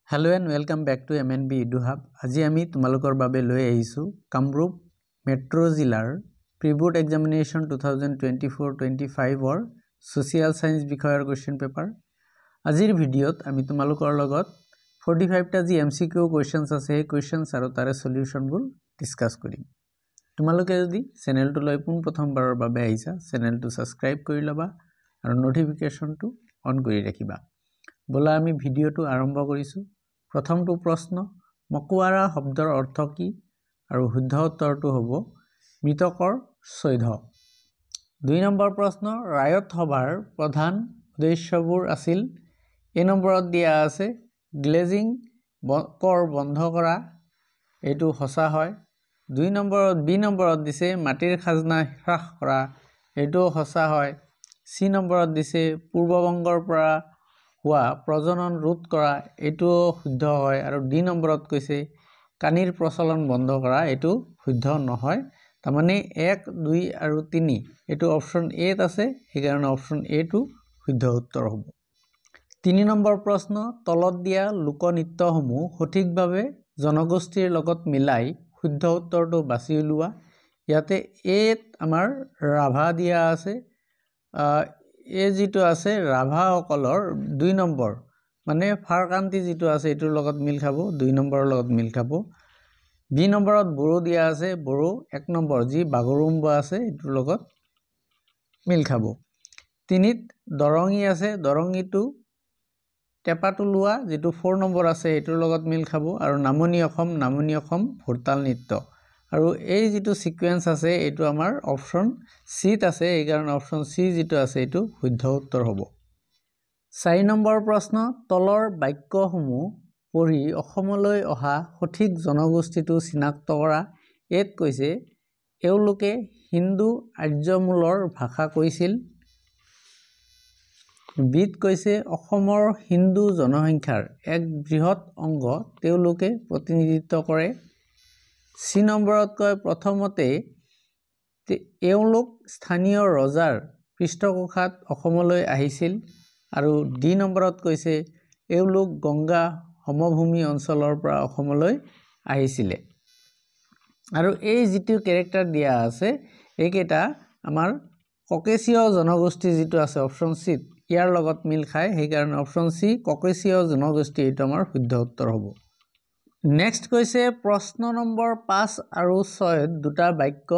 Hello and welcome back to MNB Edu Hub. আজি আমি তোমালোকৰ বাবে লৈ আহিছো কামৰূপ মেট্ৰো জিলাৰ প্ৰি-বোৰ্ড এক্সামিনেশ্যন 2024-25 অৰ সোশিয়াল সায়েন্স বিষয়ৰ কোৱেশ্চন পেপাৰ। আজিৰ ভিডিঅ'ত আমি তোমালোকৰ লগত 45 টা যি MCQ কোৱেশ্চনছ আছে এই কোৱেশ্চনছ আৰু তাৰে সলিউশনবোৰ ডিসকাস কৰিম। তোমালোকে যদি চেনেলটো লৈ প্ৰথমবাৰৰ বাবে আহিছা চেনেলটো সাবস্ক্ৰাইব কৰি লবা আৰু নটিফিকেশনটো অন কৰি ৰাখিবা। বলা আমি ভিডিঅ'টো আৰম্ভ কৰিছো। প্ৰথমটো প্ৰশ্ন মকুৱাৰা শব্দৰ অৰ্থ কি আৰু শুদ্ধ উত্তৰটো হ'ব মৃতকৰ সৈধ। 2 নম্বৰ প্ৰশ্ন ৰায়ত সভাৰ প্ৰধান উদ্দেশ্যবোৰ আছিল এ নম্বৰত দিয়া আছে গ্লেজিং কৰ বন্ধ কৰা এটো সঁচা হয়। 2 নম্বৰত বি নম্বৰত দিছে মাটিৰ খাজনা হ্ৰাস কৰা এটো সঁচা হয়। সি নম্বৰত দিছে পূৰ্ববংগৰ পৰা হোৱা প্ৰজনন ৰোধ কৰা এটো শুদ্ধ হয় আৰু ডি নম্বৰত কৈছে কানিৰ প্ৰচলন বন্ধ কৰা এটো শুদ্ধ নহয়। তাৰমানে 1 2 আৰু 3 এটো অপচন এ ত আছে সেইকাৰণে অপচন এ টো শুদ্ধ উত্তৰ হ'ব। 3 নম্বৰ প্ৰশ্ন তলত দিয়া লোকনৃত্যসমূহ সঠিকভাৱে জনগোষ্ঠীৰ লগত মিলাই শুদ্ধ উত্তৰটো বাছি উলিওৱা। ইয়াতে এ আমাৰ ৰাভা দিয়া আছে এ যিটো আছে ৰাভাসকলৰ 2 নম্বৰ মানে ফাৰকান্তি যিটো আছে এটোৰ লগত মিল খাব 2 নম্বৰৰ লগত মিল খাব। বি নম্বৰত বড়ো দিয়া আছে বড়ো 1 নম্বৰ যি বাগৰুম্বা আছে এটোৰ লগত মিল খাব। 3ত দৰঙী আছে দৰঙীটো টেপাতুলুৱা যেটো 4 নম্বৰ আছে এটোৰ লগত মিল খাব আৰু নামনি অসম ভোৰতাল নৃত্য আৰু এই যেটো সিকোয়েন্স আছে এটো আমাৰ অপচন সি ত আছে এই কাৰণ অপচন সি যেটো আছে এটো শুদ্ধ উত্তৰ হ'ব। 4 নম্বৰ প্ৰশ্ন তলৰ বাক্যসমূহ পঢ়ি অসমলৈ অহা সঠিক জনগোষ্ঠীটো চিনাক্ত কৰা। এত কৈছে এওঁলোকে হিন্দু আৰ্যমূলৰ ভাষা কৈছিল। বিত কৈছে অসমৰ হিন্দু জনসংখ্যাৰ এক বৃহৎ অংগ তেওঁলোকে প্ৰতিনিধিত্ব কৰে। সি নম্বৰত কয় প্ৰথমতে এওঁলোক স্থানীয় ৰজাৰ পৃষ্ঠপোষকতাত অসমলৈ আহিছিল আৰু ডি নম্বৰত কৈছে এওঁলোক গংগা সমভূমি অঞ্চলৰ পৰা অসমলৈ আহিছিলে। আৰু এই যেটো ক্যাৰেক্টাৰ দিয়া আছে এইকেইটা আমাৰ ককেশীয় জনগোষ্ঠী যেটো আছে অপচন সি ইয়াৰ লগত মিল খায় সেইকাৰণে অপচন সি ককেশীয় জনগোষ্ঠী এটো আমাৰ শুদ্ধ উত্তৰ হ'ব। নেক্সট কৈছে প্ৰশ্ন নম্বৰ 5 আৰু 6 দুটা বাক্য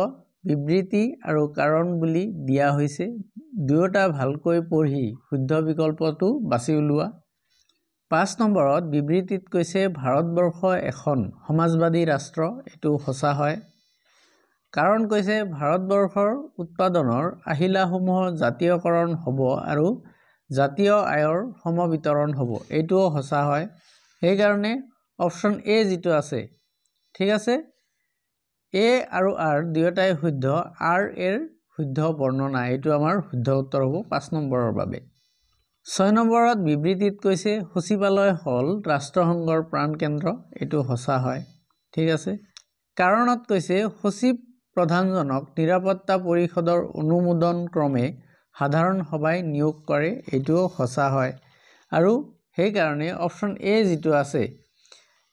বিবৃতি আৰু কাৰণ বুলি দিয়া হৈছে দুয়োটা ভালকৈ পঢ়ি শুদ্ধ বিকল্পটো বাছি উলিওৱা। 5 নম্বৰত বিবৃতিত কৈছে ভাৰতবৰ্ষ এখন সমাজবাদী ৰাষ্ট্ৰ এটো সঁচা হয়। কাৰণ কৈছে ভাৰতবৰ্ষৰ উৎপাদনৰ আহিলাসমূহৰ জাতীয়কৰণ হ'ব আৰু জাতীয় আয়ৰ সমবিতৰণ হ'ব এটোও সঁচা হয় সেইকাৰণে অপচন এ যেটো আছে ঠিক আছে এ আৰু আৰ দুয়োটাই শুদ্ধ আৰ এৰ শুদ্ধ বৰ্ণনা এটো আমাৰ শুদ্ধ উত্তৰ হ'ব 5 নম্বৰৰ বাবে। 6 নম্বৰত বিবৃতিত কৈছে সচিবালয় হল ৰাষ্ট্ৰসংঘৰ প্ৰাণকেন্দ্ৰ এটো সঁচা হয় ঠিক আছে। কাৰণত কৈছে সচিব প্ৰধানজনক নিৰাপত্তা পৰিষদৰ অনুমোদন ক্ৰমে সাধাৰণ সভাই নিয়োগ কৰে এটোও সঁচা হয় আৰু সেইকাৰণে অপচন এ যেটো আছে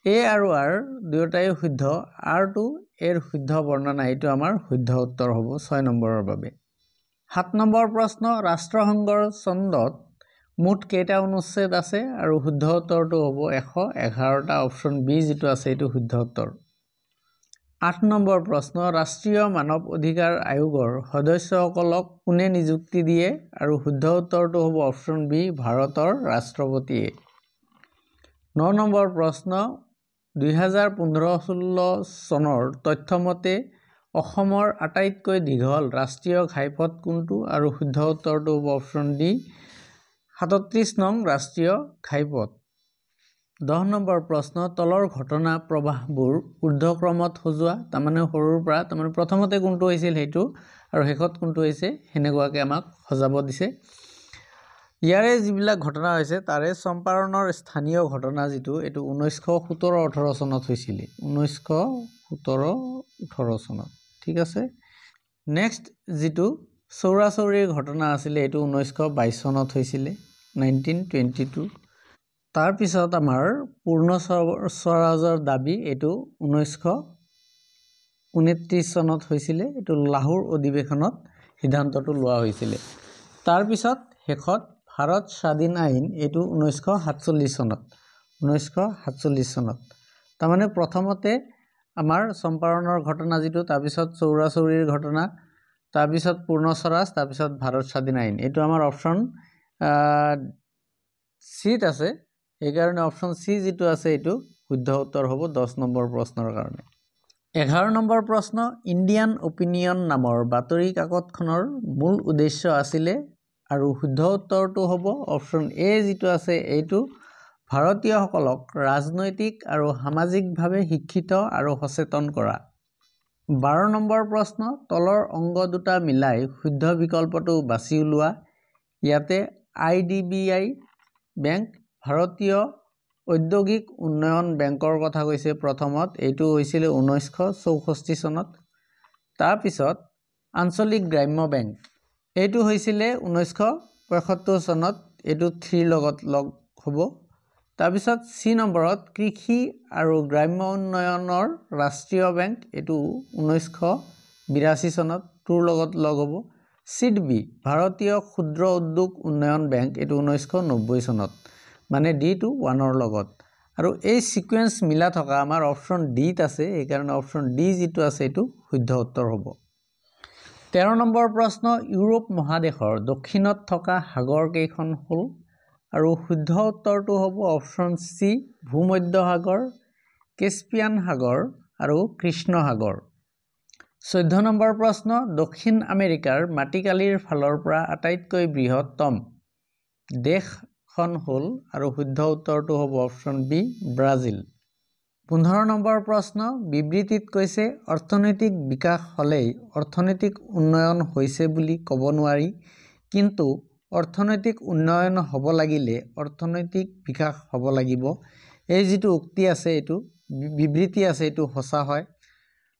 এ আৰু আৰ দুয়োটাই শুদ্ধ আৰ টো এৰ শুদ্ধ বৰ্ণনা এটো আমাৰ শুদ্ধ উত্তৰ হ'ব 6 নম্বৰৰ বাবে। 7 নম্বৰ প্ৰশ্ন ৰাষ্ট্ৰসংঘৰ ছন্দত মুঠ কেইটা অনুচ্ছেদ আছে আৰু শুদ্ধ উত্তৰটো হ'ব 111টা অপচন বি যেটো আছে এটো শুদ্ধ উত্তৰ। 8 নম্বৰ প্ৰশ্ন ৰাষ্ট্ৰীয় মানৱ অধিকাৰ আয়োগৰ সদস্যসকলক কোনে নিযুক্তি দিয়ে আৰু শুদ্ধ উত্তৰটো হ'ব অপচন বি ভাৰতৰ ৰাষ্ট্ৰপতিয়ে। 9 নম্বৰ প্ৰশ্ন 2015-16 চনৰ তথ্যমতে অসমৰ আটাইতকৈ দীঘল ৰাষ্ট্ৰীয় ঘাইপথ কোনটো আৰু শুদ্ধ উত্তৰটো হ'ব অপচন ডি 37 নং ৰাষ্ট্ৰীয় ঘাইপথ। 10 নম্বৰ প্ৰশ্ন তলৰ ঘটনা প্ৰবাহবোৰ ঊৰ্ধ্বক্ৰমত সজোৱা তাৰমানে সৰুৰ পৰা তাৰমানে প্ৰথমতে কোনটো হৈছিল সেইটো আৰু শেষত কোনটো হৈছে হেনেকুৱাকে আমাক সজাব দিছে। ইয়াৰে যিবিলাক ঘটনা হৈছে তাৰে চম্পাৰণৰ স্থানীয় ঘটনা যেটো এটো 1917-18 চনত হৈছিল 1917-18 চনত ঠিক আছে। নেক্সট যেটো চৌৰাচৌৰীৰ ঘটনা আছিল এটো 1922 চনত হৈছিল 1922। তাৰ পিছত আমাৰ পূৰ্ণ স্বৰাজৰ দাবী এইটো 1929 চনত হৈছিলে এইটো লাহোৰ অধিৱেশনত সিদ্ধান্তটো লোৱা হৈছিলে তাৰ পিছত শেষত ভাৰত স্বাধীন আইন এইটো 1947 চনত তাৰমানে প্ৰথমতে আমাৰ চম্পাৰণৰ ঘটনা যিটো তাৰ পিছত চৌৰাচৌৰীৰ ঘটনা তাৰ পিছত পূৰ্ণ স্বৰাজ তাৰ পিছত ভাৰত স্বাধীন আইন এইটো আমাৰ অপচন সিত আছে এইকাৰণে অপচন সি যিটো আছে এইটো শুদ্ধ উত্তৰ হ'ব 10 নম্বৰ প্ৰশ্নৰ কাৰণে 11 নম্বৰ প্ৰশ্ন ইণ্ডিয়ান অপিনিয়ন নামৰ বাতৰি কাকতখনৰ মূল উদ্দেশ্য আছিলে আৰু শুদ্ধ উত্তৰটো হ'ব অপচন এ যিটো আছে এইটো ভাৰতীয়সকলক ৰাজনৈতিক আৰু সামাজিকভাৱে শিক্ষিত আৰু সচেতন কৰা 12 নম্বৰ প্ৰশ্ন তলৰ অংগ দুটা মিলাই শুদ্ধ বিকল্পটো বাছি উলিওৱা ইয়াতে IDBI বেংক ভাৰতীয় ঔদ্যোগিক উন্নয়ন বেংকৰ কথা কৈছে প্ৰথমত এইটো হৈছিল 1964 চনত তাৰ পিছত আঞ্চলিক গ্ৰাম্য বেংক এইটো হৈছিল 1975 চনত এইটো 3 লগত লগ হ'ব তাৰ পিছত সি নম্বৰত কৃষি আৰু গ্ৰাম্য উন্নয়নৰ ৰাষ্ট্ৰীয় বেংক এইটো 1982 চনত 2 লগত লগ হ'ব সিডবি ভাৰতীয় ক্ষুদ্ৰ উদ্যোগ উন্নয়ন বেংক এইটো 1990 চনত মানে ডি টু 1ৰ লগত আৰু এই সিকুৱেন্স মিলা থকা আমাৰ অপচন ডিত আছে এই কাৰণে অপচন ডি যিটো আছে এইটো শুদ্ধ উত্তৰ হ'ব 13 নম্বৰ প্ৰশ্ন ইউৰোপ মহাদেশৰ দক্ষিণত থকা সাগৰ কেইখন হ'ল আৰু শুদ্ধ উত্তৰটো হ'ব অপচন সি ভূমধ্য সাগৰ কেস্পিয়ান সাগৰ আৰু কৃষ্ণ সাগৰ 14 নম্বৰ প্ৰশ্ন দক্ষিণ আমেৰিকাৰ মাটিকালিৰ ফালৰ পৰা আটাইতকৈ বৃহত্তম দেশখন হ'ল আৰু শুদ্ধ উত্তৰটো হ'ব অপচন বি ব্ৰাজিল 15 নম্বৰ প্ৰশ্ন বিবৃতিত কৈছে অৰ্থনৈতিক বিকাশ হ'লেই অৰ্থনৈতিক উন্নয়ন হৈছে বুলি ক'ব নোৱাৰি কিন্তু অৰ্থনৈতিক উন্নয়ন হ'ব লাগিলে অৰ্থনৈতিক বিকাশ হ'ব লাগিব এই যিটো উক্তি আছে এইটো বিবৃতি আছে এইটো সঁচা হয়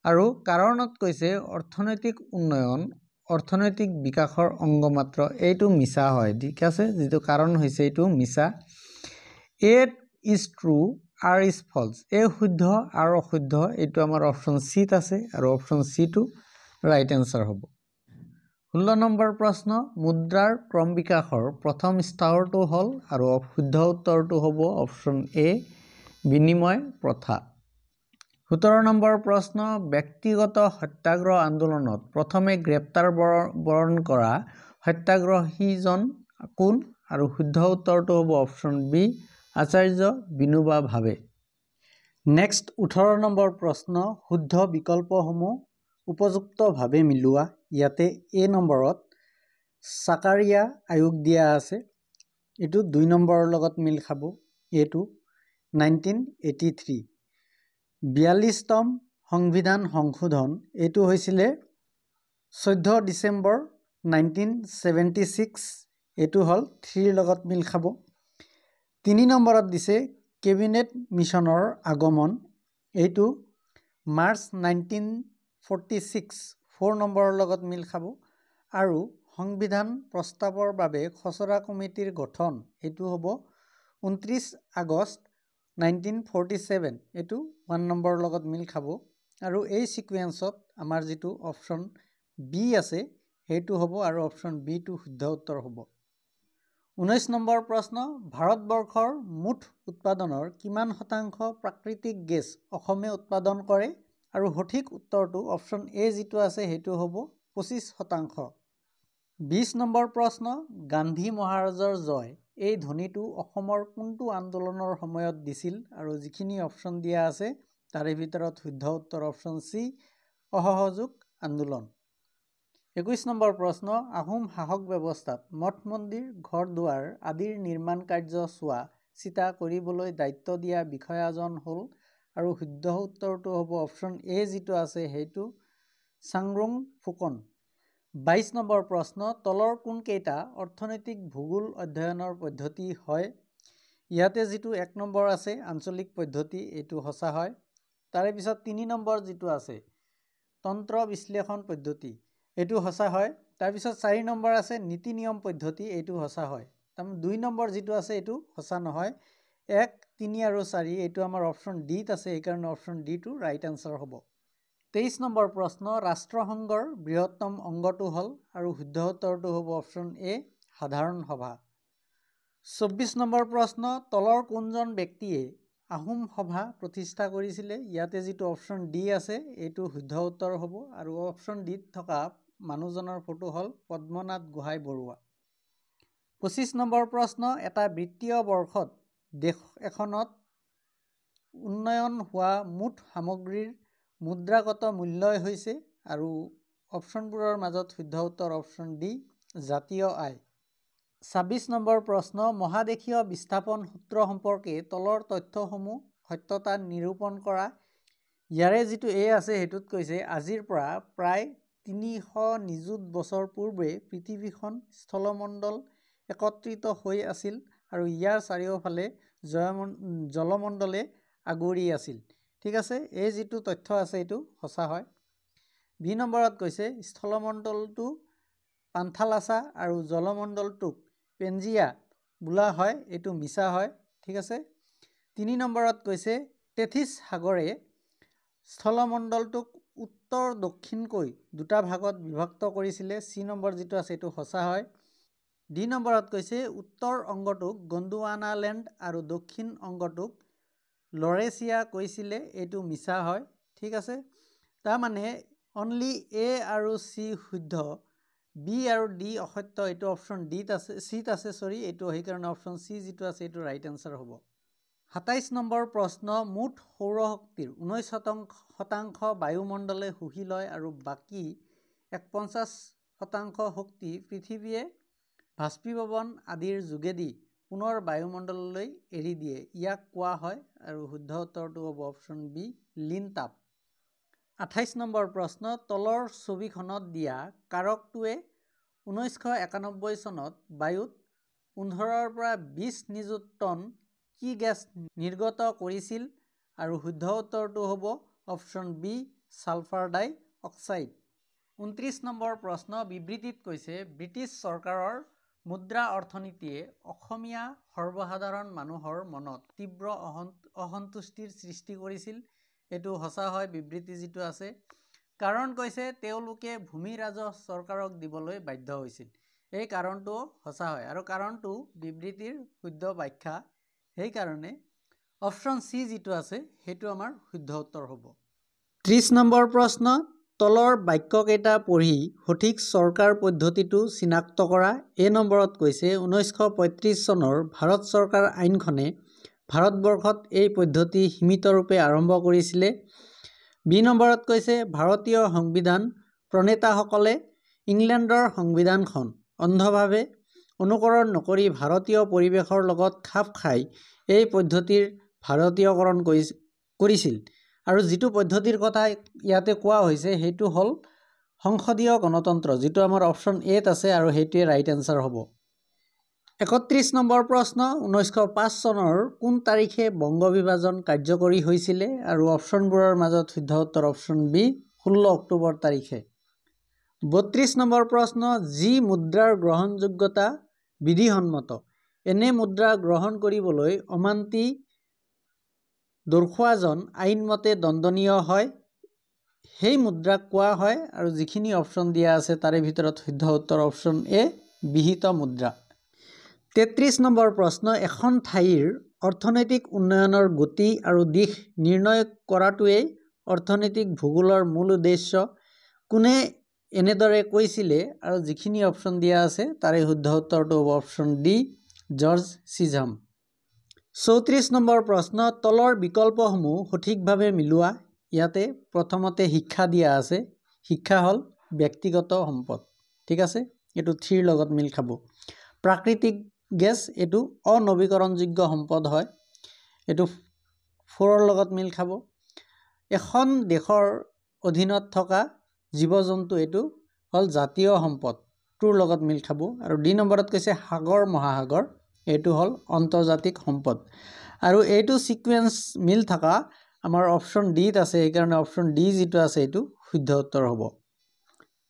আৰু কাৰণত কৈছে অৰ্থনৈতিক উন্নয়ন অৰ্থনৈতিক বিকাশৰ অংগ মাত্ৰ এইটো মিছা হয় ঠিক আছে যেটো কাৰণ হৈছে এইটো মিছা A is true R is false এই শুদ্ধ আৰু অশুদ্ধ এইটো আমাৰ অপচন সিত আছে আৰু অপচন সি টো ৰাইট আনসাৰ হ'ব 16 নম্বৰ প্ৰশ্ন মুদ্ৰাৰ ক্ৰম বিকাশৰ প্ৰথম স্তৰটো হ'ল আৰু শুদ্ধ উত্তৰটো হ'ব অপচন এ বিনিময় প্ৰথা 17 নম্বৰ প্ৰশ্ন ব্যক্তিগত সত্যাগ্ৰহ আন্দোলনত প্ৰথমে গ্ৰেপ্তাৰ বৰণ কৰা সত্যাগ্ৰহীজন কোন আৰু শুদ্ধ উত্তৰটো হ'ব অপচন বি আচাৰ্য বিনোবা ভাবে নেক্সট 18 নম্বৰ প্ৰশ্ন শুদ্ধ বিকল্পসমূহ উপযুক্তভাৱে মিলোৱা ইয়াতে এ নম্বৰত সাকাৰিয়া আয়োগ দিয়া আছে এটো 2 নম্বৰৰ লগত মিল খাব এটো 1983 42তম সংবিধান সংশোধন এটো হৈছিল 14 ডিসেম্বৰ 1976 এটো হল 3 লগত মিল খাব 3 নম্বৰত দিছে কেবিনেট মিশনৰ আগমন এইটো মাৰ্চ 1946 4 নম্বৰৰ লগত মিল খাব আৰু সংবিধান প্ৰস্তাৱৰ বাবে খচৰা কমিটিৰ গঠন এইটো হ'ব 29 আগষ্ট 1947 এইটো 1 নম্বৰৰ লগত মিল খাব আৰু এই সিকুৱেন্সত আমাৰ যেটো অপচন বি আছে হেতু হ'ব আৰু অপচন বি টো শুদ্ধ উত্তৰ হ'ব 19 নম্বৰ প্ৰশ্ন ভাৰতবৰ্ষৰ মুঠ উৎপাদনৰ কিমান শতাংশ প্ৰাকৃতিক গেছ অসমে উৎপাদন কৰে আৰু সঠিক উত্তৰটো অপচন এ যেটো আছে হেতু হ'ব 25% 20 নম্বৰ প্ৰশ্ন গান্ধী মহাৰাজৰ জয় এই ধ্বনিটো অসমৰ কোনটো আন্দোলনৰ সময়ত দিছিল আৰু যিখিনি অপচন দিয়া আছে তাৰে ভিতৰত শুদ্ধ উত্তৰ অপচন সি অসহযোগ আন্দোলন 21 নম্বৰ প্ৰশ্ন আহোম শাসক ব্যৱস্থাত মঠ মন্দিৰ ঘৰ দুৱাৰ আদিৰ নিৰ্মাণ কাৰ্য চোৱা চিতা কৰিবলৈ দায়িত্ব দিয়া বিষয়াজন হ'ল আৰু শুদ্ধ উত্তৰটো হ'ব অপচন এ যেটো আছে হেতু চাংৰুং ফুকন 22 নম্বৰ প্ৰশ্ন তলৰ কোন কেইটা অৰ্থনৈতিক ভূগোল অধ্যয়নৰ পদ্ধতি হয় ইয়াতে যেটো 1 নম্বৰ আছে আঞ্চলিক পদ্ধতি এটো সঁচা হয় তাৰে পিছত 3 নম্বৰ যেটো আছে তন্ত্ৰ বিশ্লেষণ পদ্ধতি এটো সঁচা হয় তাৰ পিছত 4 নম্বৰ আছে নীতি নিয়ম পদ্ধতি এটো সঁচা হয় তাৰ 2 নম্বৰ যেটো আছে এটো সঁচা নহয় 1, 3 আৰু 4 এইটো আমাৰ অপশ্যন ডিত আছে, এইকাৰণে অপশ্যন ডিটো ৰাইট আনচাৰ হ'ব। 23 নম্বৰ প্ৰশ্ন, ৰাষ্ট্ৰসংঘৰ বৃহত্তম অংগটো হ'ল, আৰু শুদ্ধ উত্তৰটো হ'ব অপশ্যন এ সাধাৰণ সভা। 24 নম্বৰ প্ৰশ্ন, তলৰ কোনজন ব্যক্তিয়ে আহোম সভা প্ৰতিষ্ঠা কৰিছিলে? ইয়াতে যিটো অপশ্যন ডি আছে এইটো শুদ্ধ উত্তৰ হ'ব, আৰু অপশ্যন ডিত থকা মানুহজনৰ ফটো হ'ল পদ্মনাথ গোহাঁই বৰুৱা। 25 নম্বৰ প্ৰশ্ন, এটা বিত্তীয় বৰ্ষত দেশ এখনত উন্নয়ন হোৱা মুঠ সামগ্ৰীৰ মুদ্ৰাগত মূল্যই হৈছে, আৰু অপশ্যনবোৰৰ মাজত শুদ্ধ উত্তৰ অপশ্যন ডি জাতীয় আয়। 26 নম্বৰ প্ৰশ্ন, মহাদেশীয় বিস্থাপন সূত্ৰ সম্পৰ্কে তলৰ তথ্যসমূহ সত্যতা নিৰূপণ কৰা। ইয়াৰে যিটো এ আছে সেইটোত কৈছে আজিৰ পৰা প্ৰায় 300 নিযুত বছৰ পূৰ্বে পৃথিৱীখন স্থলমণ্ডল একত্ৰিত হৈ আছিল, আৰু ইয়াৰ চাৰিওফালে জলমণ্ডলে আগুৰি আছিল। ঠিক আছে, এই যিটো তথ্য আছে এইটো সঁচা হয়। বি নম্বৰত কৈছে স্থলমণ্ডলটো পান্থালাছা আৰু জলমণ্ডলটোক পেঞ্জিয়া বোলা হয়, এইটো মিছা হয়। ঠিক আছে। 3 নম্বৰত কৈছে টেথিছ সাগৰে স্থলমণ্ডলটোক উত্তৰ দক্ষিণকৈ দুটা ভাগত বিভক্ত কৰিছিলে। চি নম্বৰ যিটো আছে এইটো সঁচা হয়। ডি নম্বৰত কৈছে উত্তৰ অংগটোক গণ্ডৱানালেণ্ড আৰু দক্ষিণ অংগটোক লৰেচিয়া কৈছিলে, এইটো মিছা হয়। ঠিক আছে, তাৰমানে অনলি এ আৰু চি শুদ্ধ, বি আৰু ডি অসত্য, এইটো অপশ্যন ডিত আছে, চিত আছে এইটো সেইকাৰণে অপশ্যন চি যিটো আছে এইটো ৰাইট এনচাৰ হ'ব। 27 নম্বৰ প্ৰশ্ন, মুঠ সৌৰশক্তিৰ 19% বায়ুমণ্ডলে শুহি লয় আৰু বাকী 51% শক্তি পৃথিৱীয়ে বাষ্পীভৱন আদিৰ যোগেদি পুনৰ বায়ুমণ্ডললৈ এৰি দিয়ে। ইয়াক কোৱা হয়, আৰু শুদ্ধ উত্তৰটো হ'ব অপশ্যন বি লীন তাপ। 28 নম্বৰ প্ৰশ্ন, তলৰ ছবিখনত দিয়া কাৰকটোৱে 1991 চনত বায়ুত 15 পৰা 20 নিযুত টন কি গেছ নিৰ্গত কৰিছিল? আৰু শুদ্ধ উত্তৰটো হ'ব অপশ্যন বি ছালফাৰ ডাই অক্সাইড। 29 নম্বৰ প্ৰশ্ন, বিবৃতিত কৈছে ব্ৰিটিছ চৰকাৰৰ মুদ্ৰা অৰ্থনীতিয়ে অসমীয়া সৰ্বসাধাৰণ মানুহৰ মনত তীব্ৰ অসন্তুষ্টিৰ সৃষ্টি কৰিছিল। এইটো সঁচা হয় বিবৃতি যিটো আছে, কাৰণ কৈছে তেওঁলোকে ভূমি ৰাজহ চৰকাৰক দিবলৈ বাধ্য হৈছিল। এই কাৰণটো সঁচা হয়, আৰু কাৰণটো বিবৃতিৰ শুদ্ধ ব্যাখ্যা, সেইকাৰণে অপশ্যন চি যিটো আছে সেইটো আমাৰ শুদ্ধ উত্তৰ হ'ব। 30 নম্বৰ প্ৰশ্ন, তলৰ বাক্যকেইটা পঢ়ি সঠিক চৰকাৰ পদ্ধতিটো চিনাক্ত কৰা। এ নম্বৰত কৈছে 1935 চনৰ ভাৰত চৰকাৰ আইনখনে ভাৰতবৰ্ষত এই পদ্ধতি সীমিতৰূপে আৰম্ভ কৰিছিলে। বি নম্বৰত কৈছে ভাৰতীয় সংবিধান প্ৰণেতাসকলে ইংলেণ্ডৰ সংবিধানখন অন্ধভাৱে অনুকৰণ নকৰি ভাৰতীয় পৰিৱেশৰ লগত খাপ খাই এই পদ্ধতিৰ ভাৰতীয়কৰণ কৰিছিল, আৰু যিটো পদ্ধতিৰ কথা ইয়াতে কোৱা হৈছে সেইটো হ'ল সংসদীয় গণতন্ত্ৰ, যিটো আমাৰ অপশ্যন এত আছে, আৰু সেইটোৱে ৰাইট এনচাৰ হ'ব। 31 নম্বৰ প্ৰশ্ন, 1905 চনৰ কোন তাৰিখে বংগ বিভাজন কাৰ্যকৰী হৈছিলে? আৰু অপশ্যনবোৰৰ মাজত শুদ্ধ উত্তৰ অপশ্যন বি 16 অক্টোবৰ তাৰিখে। 32 নম্বৰ প্ৰশ্ন, যি মুদ্ৰাৰ গ্ৰহণযোগ্যতা বিধিসন্মত, এনে মুদ্ৰা গ্ৰহণ কৰিবলৈ অমান্তি দৰ্শোৱাজন আইনমতে দণ্ডনীয় হয়, সেই মুদ্ৰাক কোৱা হয়, আৰু যিখিনি অপশ্যন দিয়া আছে তাৰে ভিতৰত শুদ্ধ উত্তৰ অপশ্যন এ বিহিত মুদ্ৰা। 33 নম্বৰ প্ৰশ্ন, এখন ঠাইৰ অৰ্থনৈতিক উন্নয়নৰ গতি আৰু দিশ নিৰ্ণয় কৰাটোৱেই অৰ্থনৈতিক ভূগোলৰ মূল উদ্দেশ্য। কোনে এনেদৰে কৈছিলে? আৰু যিখিনি অপশ্যন দিয়া আছে তাৰে শুদ্ধ উত্তৰটো হ'ব অপশ্যন ডি জৰ্জ চিজাম। 34 নম্বৰ প্ৰশ্ন, তলৰ বিকল্পসমূহ সঠিকভাৱে মিলোৱা। ইয়াতে প্ৰথমতে শিক্ষা দিয়া আছে, শিক্ষা হ'ল ব্যক্তিগত সম্পদ। ঠিক আছে, এইটো 3ৰ লগত মিল খাব। প্ৰাকৃতিক গেছ এইটো অনবীকৰণযোগ্য সম্পদ হয়, এইটো 4ৰ লগত মিল খাব। এখন দেশৰ অধীনত থকা জীৱ জন্তু এইটো হ'ল জাতীয় সম্পদ, 2ৰ লগত মিল খাব। আৰু ডি নম্বৰত কৈছে সাগৰ মহাসাগৰ, এইটো হ'ল আন্তৰ্জাতিক সম্পদ, আৰু এইটো ছিকুৱেঞ্চ মিল থকা আমাৰ অপশ্যন ডিত আছে, সেইকাৰণে অপশ্যন ডি যিটো আছে এইটো শুদ্ধ উত্তৰ হ'ব।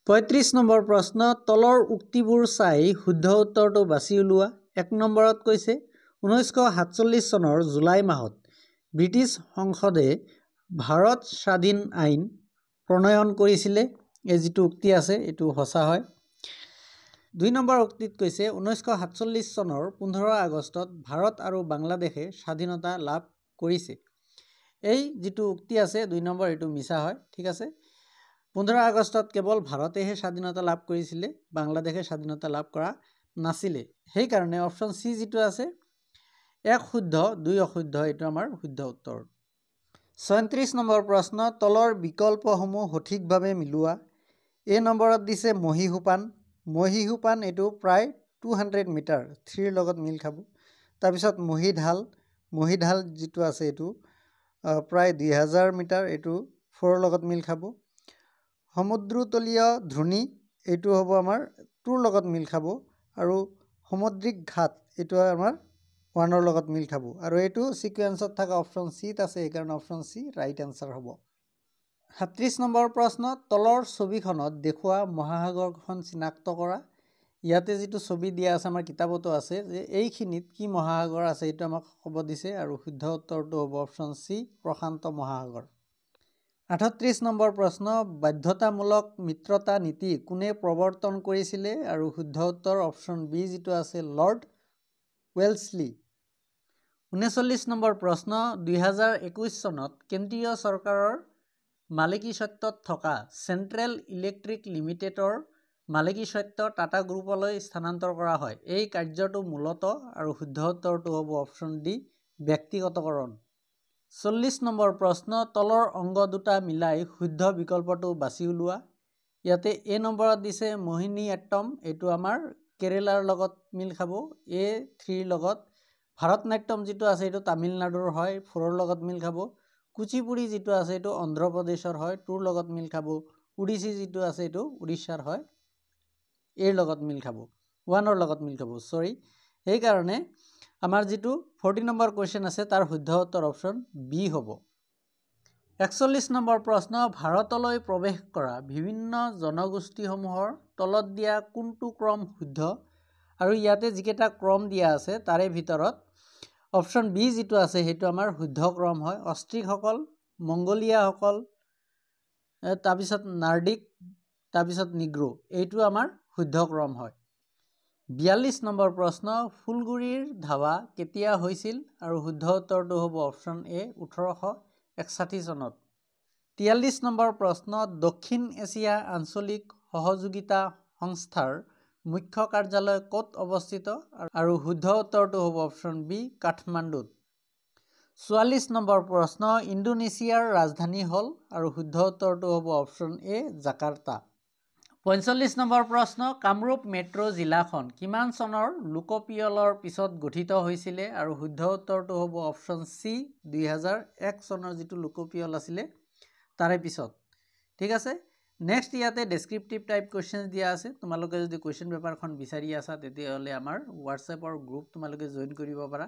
35 নম্বৰ প্ৰশ্ন, তলৰ উক্তিবোৰ চাই শুদ্ধ উত্তৰটো বাছি উলিওৱা। 1 নম্বৰত কৈছে 1947 চনৰ জুলাই মাহত ব্ৰিটিছ সংসদে ভাৰত স্বাধীন আইন প্ৰণয়ন কৰিছিলে। এই যিটো উক্তি আছে এইটো সঁচা হয়। 2 নম্বৰ উক্তিত কৈছে 1947 চনৰ 15 আগষ্টত ভাৰত আৰু বাংলাদেশে স্বাধীনতা লাভ কৰিছে। এই যিটো উক্তি আছে 2 নম্বৰ এইটো মিছা হয়। ঠিক আছে, 15 আগষ্টত কেৱল ভাৰতেহে স্বাধীনতা লাভ কৰিছিলে, বাংলাদেশে স্বাধীনতা লাভ কৰা নাছিলে। সেইকাৰণে অপশ্যন চি যিটো আছে 1 শুদ্ধ 2 অশুদ্ধ এইটো আমাৰ শুদ্ধ উত্তৰ। 37 নম্বৰ প্ৰশ্ন, তলৰ বিকল্পসমূহ সঠিকভাৱে মিলোৱা। এ নম্বৰত দিছে মহীসোপান। মহীসোপান এইটো প্ৰায় 200 মিটাৰ 3ৰ লগত মিল খাব। তাৰপিছত মহীঢাল, মহীঢাল যিটো আছে এইটো প্ৰায় 2000 মিটাৰ, এইটো 4ৰ লগত মিল খাব। সমুদ্ৰতলীয় ধ্ৰুনি এইটো হ'ব আমাৰ 2ৰ লগত মিল খাব। আৰু সামুদ্ৰিক ঘাট এইটো আমাৰ 1ৰ লগত মিল খাব। আৰু এইটো সিকুৱেন্সত থকা অপশ্যন চিত আছে, সেইকাৰণে অপশ্যন চি ৰাইট এনচাৰ হ'ব। 37 নম্বৰ প্ৰশ্ন, তলৰ ছবিখনত দেখুওৱা মহাসাগৰখন চিনাক্ত কৰা। ইয়াতে যিটো ছবি দিয়া আছে আমাৰ কিতাপতো আছে যে এইখিনিত কি মহাসাগৰ আছে এইটো আমাক ক'ব দিছে, আৰু শুদ্ধ উত্তৰটো হ'ব অপশ্যন চি প্ৰশান্ত মহাসাগৰ। 38 নম্বৰ প্ৰশ্ন, বাধ্যতামূলক মিত্ৰতা নীতি কোনে প্ৰৱৰ্তন কৰিছিলে, আৰু শুদ্ধ উত্তৰ অপশ্যন বি যিটো আছে লৰ্ড ৱেলছলি। 39 নম্বৰ প্ৰশ্ন, 2021 চনত কেন্দ্ৰীয় চৰকাৰৰ মালিকীস্বত্বত থকা চেণ্ট্ৰেল ইলেক্ট্ৰিক লিমিটেডৰ মালিকীস্বত্ব টাটা গ্ৰুপলৈ স্থানান্তৰ কৰা হয়। এই কাৰ্যটো মূলতঃ, আৰু শুদ্ধ উত্তৰটো হ'ব অপশ্যন ডি ব্যক্তিগতকৰণ। 40 নম্বৰ প্ৰশ্ন, তলৰ অংগ দুটা মিলাই শুদ্ধ বিকল্পটো বাছি উলিওৱা। ইয়াতে এ নম্বৰত দিছে মোহিনীঅট্টম, এইটো আমাৰ কেৰেলাৰ লগত মিল খাব। এ 3ৰ লগত। ভাৰতনাট্যম যিটো আছে এইটো তামিলনাডুৰ হয়, 4ৰ লগত মিল খাব। কুচিপুড়ি যিটো আছে এইটো অন্ধ্ৰপ্ৰদেশৰ হয়, 2ৰ লগত মিল খাব। ওড়িশী যিটো আছে এইটো উৰিষ্যাৰ হয়, এৰ লগত মিল খাব, 1ৰ লগত মিল খাব, চৰি। সেইকাৰণে আমাৰ যিটো 40 নম্বৰ কুৱেশ্যন আছে তাৰ শুদ্ধ উত্তৰ অপশ্যন বি হ'ব। 41 নম্বৰ প্ৰশ্ন, ভাৰতলৈ প্ৰৱেশ কৰা বিভিন্ন জনগোষ্ঠীসমূহৰ তলত দিয়া কোনটো ক্ৰম শুদ্ধ? আৰু ইয়াতে যিকেইটা ক্ৰম দিয়া আছে তাৰে ভিতৰত অপশ্যন বি যিটো আছে সেইটো আমাৰ শুদ্ধ ক্ৰম হয়। অষ্ট্ৰিকসকল, মংগোলীয়াসকল, তাৰপিছত নাৰ্ডিক, তাৰপিছত নিগ্ৰো, এইটো আমাৰ শুদ্ধ ক্ৰম হয়। 42 নম্বৰ প্ৰশ্ন, ফুলগুৰিৰ ধাৱা কেতিয়া হৈছিল? আৰু শুদ্ধ উত্তৰটো হ'ব অপশ্যন এ 1861 চনত। 43 নম্বৰ প্ৰশ্ন, দক্ষিণ এছিয়া আঞ্চলিক সহযোগিতা সংস্থাৰ মুখ্য কাৰ্যালয় ক'ত অৱস্থিত? আৰু শুদ্ধ উত্তৰটো হ'ব অপশ্যন বি কাঠমাণ্ডুত। 44 নম্বৰ প্ৰশ্ন, ইণ্ডোনেছিয়াৰ ৰাজধানী হ'ল? আৰু শুদ্ধ উত্তৰটো হ'ব অপশ্যন এ জাকাৰ্টা। 45 নম্বৰ প্ৰশ্ন, কামৰূপ মেট্ৰ' জিলাখন কিমান চনৰ লোকপিয়লৰ পিছত গঠিত হৈছিলে? আৰু শুদ্ধ উত্তৰটো হ'ব অপশ্যন চি 2001 চনৰ যিটো লোকপিয়ল আছিলে তাৰে পিছত। ঠিক আছে, নেক্সট ইয়াতে ডেছক্ৰিপটিভ টাইপ কুৱেশ্যনছ দিয়া আছে। তোমালোকে যদি কুৱেশ্যন পেপাৰখন বিচাৰি আছা তেতিয়াহ'লে আমাৰ হোৱাটছএপৰ গ্ৰুপ তোমালোকে জইন কৰিব পাৰা।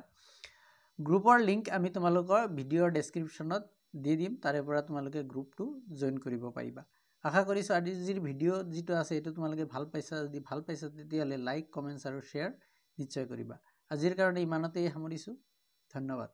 গ্ৰুপৰ লিংক আমি তোমালোকৰ ভিডিঅ'ৰ ডেছক্ৰিপশ্যনত দি দিম, তাৰে পৰা তোমালোকে গ্ৰুপটো জইন কৰিব পাৰিবা। আশা কৰিছোঁ আজিৰ ভিডিঅ' যিটো আছে এইটো তোমালোকে ভাল পাইছা। যদি ভাল পাইছা তেতিয়াহ'লে লাইক, কমেণ্টছ আৰু শ্বেয়াৰ নিশ্চয় কৰিবা। আজিৰ কাৰণে ইমানতেই সামৰিছোঁ। ধন্যবাদ।